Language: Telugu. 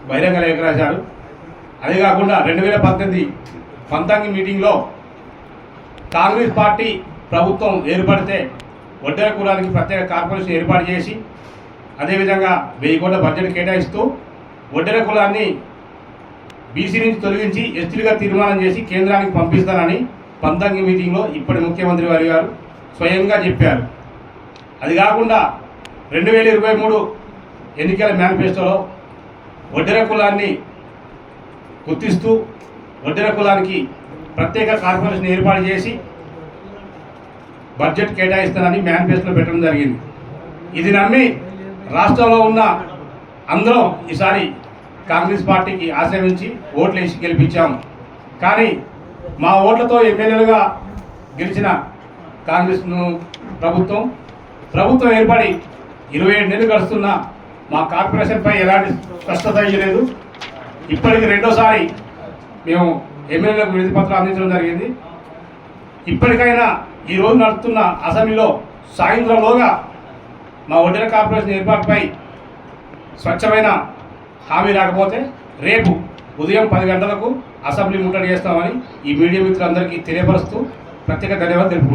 బహిరంగ లేఖ రాశారు. అదే కాకుండా 2018 పంతంగి మీటింగ్లో కాంగ్రెస్ పార్టీ ప్రభుత్వం ఏర్పడితే ఒడ్డెర కులానికి ప్రత్యేక కార్పొరేషన్ ఏర్పాటు చేసి అదేవిధంగా 1000 కోట్ల బడ్జెట్ కేటాయిస్తూ ఒడ్డెర కులాన్ని బీసీ నుంచి తొలగించి ఎస్టీలుగా తీర్మానం చేసి కేంద్రానికి పంపిస్తానని పంతంగి మీటింగ్లో ఇప్పటి ముఖ్యమంత్రి వారి గారు స్వయంగా చెప్పారు. అది కాకుండా 2023 ఎన్నికల మేనిఫెస్టోలో ఒడ్డెర కులాన్ని గుర్తిస్తూ ఒడ్డెర కులానికి ప్రత్యేక కార్పొరేషన్ ఏర్పాటు చేసి బడ్జెట్ కేటాయిస్తానని మేనిఫెస్టోలో పెట్టడం జరిగింది. ఇది నమ్మి రాష్ట్రంలో ఉన్న అందరం ఈసారి కాంగ్రెస్ పార్టీకి ఆశ్రయించి ఓట్లు వేసి గెలిపించాము. కానీ మా ఓట్లతో ఎమ్మెల్యేలుగా గెలిచిన కాంగ్రెస్ ప్రభుత్వం ఏర్పడి 27 నెలలు గడుస్తున్న మా కార్పొరేషన్పై ఎలాంటి స్పష్టత ఇవ్వలేదు. ఇప్పటికి రెండోసారి మేము ఎమ్మెల్యేలకు వినతి పత్రం అందించడం జరిగింది. ఇప్పటికైనా ఈరోజు నడుస్తున్న అసెంబ్లీలో సాయంత్రంలోగా మా ఒడ్డెర కార్పొరేషన్ ఏర్పాటుపై స్వచ్ఛమైన హామీ రాకపోతే రేపు ఉదయం 10 గంటలకు అసెంబ్లీ ముట్టడి చేస్తామని ఈ మీడియా మిత్రులందరికీ తెలియపరుస్తూ ప్రత్యేక ధన్యవాదాలు తెలుపుకుంటున్నాను.